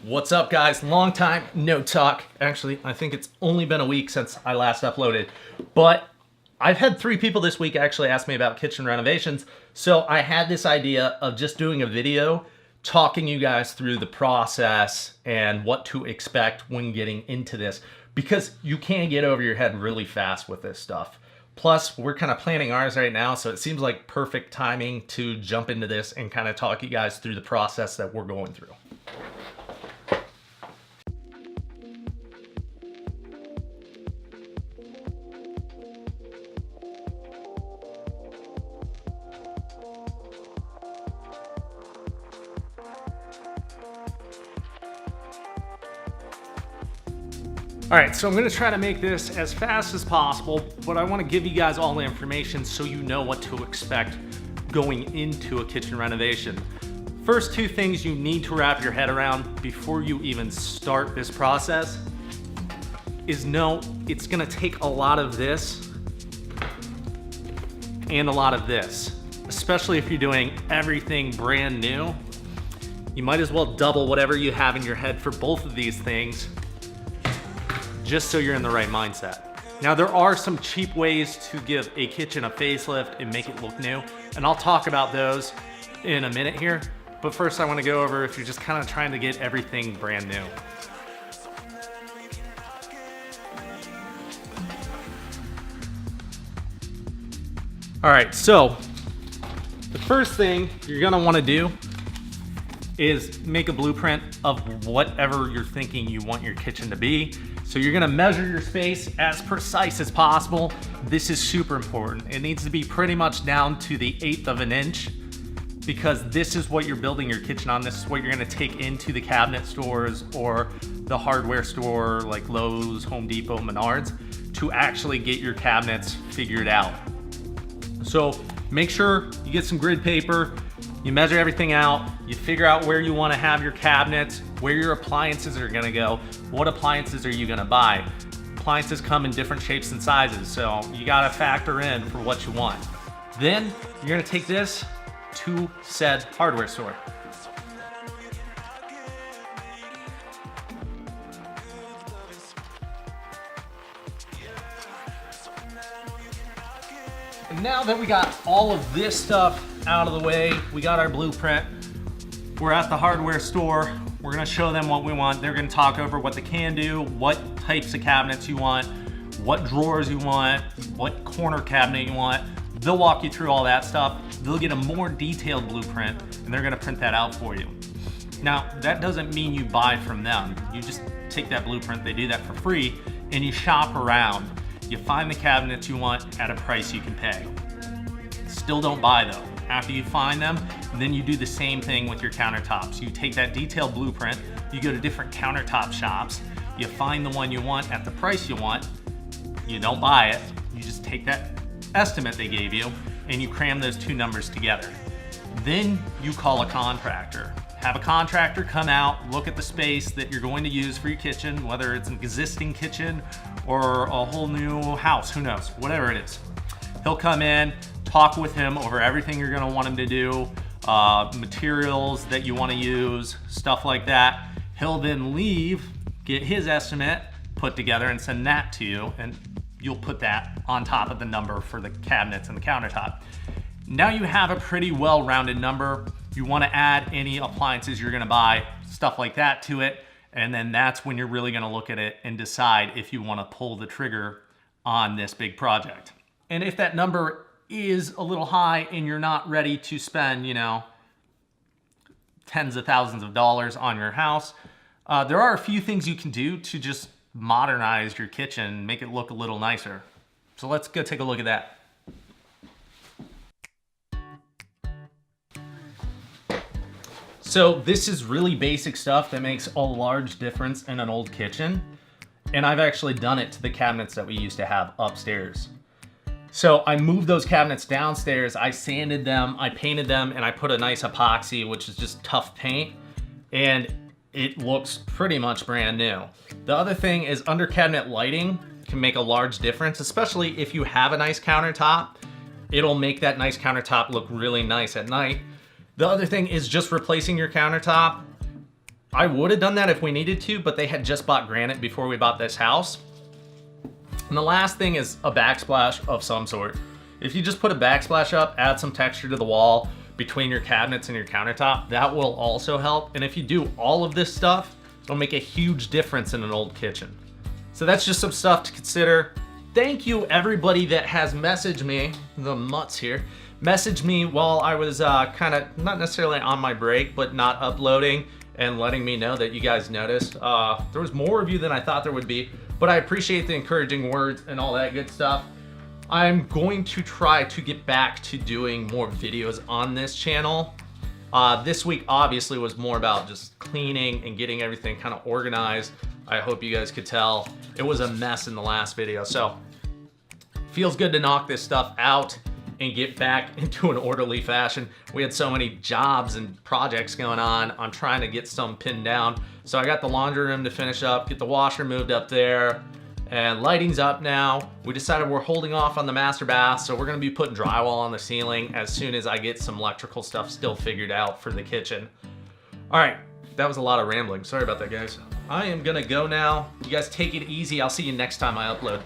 What's up, guys? Long time no talk. Actually, I think it's only been a week since I last uploaded, but I've had 3 people this week actually ask me about kitchen renovations. So I had this idea of just doing a video talking you guys through the process and what to expect when getting into this, because you can get over your head really fast with this stuff. Plus, we're kind of planning ours right now, so it seems like perfect timing to jump into this and kind of talk you guys through the process that we're going through. All right, so I'm gonna try to make this as fast as possible, but I wanna give you guys all the information so you know what to expect going into a kitchen renovation. First 2 things you need to wrap your head around before you even start this process is know it's gonna take a lot of this and a lot of this, especially if you're doing everything brand new. You might as well double whatever you have in your head for both of these things, just so you're in the right mindset. Now, there are some cheap ways to give a kitchen a facelift and make it look new, and I'll talk about those in a minute here. But first, I want to go over if you're just kind of trying to get everything brand new. All right, so the first thing you're gonna want to do is make a blueprint of whatever you're thinking you want your kitchen to be. So you're gonna measure your space as precise as possible. This is super important. It needs to be pretty much down to the 1/8 of an inch, because this is what you're building your kitchen on. This is what you're gonna take into the cabinet stores or the hardware store like Lowe's, Home Depot, Menards to actually get your cabinets figured out. So make sure you get some grid paper, you measure everything out, you figure out where you wanna have your cabinets, where your appliances are gonna go, what appliances are you gonna buy. Appliances come in different shapes and sizes, so you gotta factor in for what you want. Then you're gonna take this to said hardware store. And now that we got all of this stuff out of the way, we got our blueprint, we're at the hardware store, we're gonna show them what we want. They're gonna talk over what they can do, what types of cabinets you want, what drawers you want, what corner cabinet you want. They'll walk you through all that stuff. They'll get a more detailed blueprint and they're gonna print that out for you. Now, that doesn't mean you buy from them. You just take that blueprint, they do that for free, and you shop around. You find the cabinets you want at a price you can pay. Still don't buy though. After you find them, then you do the same thing with your countertops. You take that detailed blueprint, you go to different countertop shops, you find the one you want at the price you want, you don't buy it, you just take that estimate they gave you and you cram those 2 numbers together. Then you call a contractor. Have a contractor come out, look at the space that you're going to use for your kitchen, whether it's an existing kitchen or a whole new house, who knows, whatever it is. He'll come in, talk with him over everything you're gonna want him to do, materials that you wanna use, stuff like that. He'll then leave, get his estimate put together and send that to you, and you'll put that on top of the number for the cabinets and the countertop. Now you have a pretty well-rounded number. You wanna add any appliances you're gonna buy, stuff like that to it, and then that's when you're really gonna look at it and decide if you wanna pull the trigger on this big project. And if that number is a little high and you're not ready to spend, tens of thousands of dollars on your house, there are a few things you can do to just modernize your kitchen, make it look a little nicer. So let's go take a look at that. So this is really basic stuff that makes a large difference in an old kitchen. And I've actually done it to the cabinets that we used to have upstairs. So I moved those cabinets downstairs, I sanded them, I painted them, and I put a nice epoxy, which is just tough paint, and it looks pretty much brand new. The other thing is under cabinet lighting can make a large difference, especially if you have a nice countertop. It'll make that nice countertop look really nice at night. The other thing is just replacing your countertop I would have done that if we needed to, but they had just bought granite before we bought this house. And the last thing is a backsplash of some sort. If you just put a backsplash up, add some texture to the wall between your cabinets and your countertop, that will also help. And if you do all of this stuff, it'll make a huge difference in an old kitchen. So that's just some stuff to consider. Thank you everybody that has messaged me, the mutts here, messaged me while I was kind of not necessarily on my break, but not uploading and letting me know that you guys noticed. There was more of you than I thought there would be, but I appreciate the encouraging words and all that good stuff. I'm going to try to get back to doing more videos on this channel. This week obviously was more about just cleaning and getting everything kind of organized. I hope you guys could tell it was a mess in the last video. So feels good to knock this stuff out and get back into an orderly fashion. We had so many jobs and projects going on. I'm trying to get some pinned down. So I got the laundry room to finish up, get the washer moved up there, and lighting's up now. We decided we're holding off on the master bath, so we're gonna be putting drywall on the ceiling as soon as I get some electrical stuff still figured out for the kitchen. All right, that was a lot of rambling. Sorry about that, guys. I am gonna go now. You guys take it easy. I'll see you next time I upload.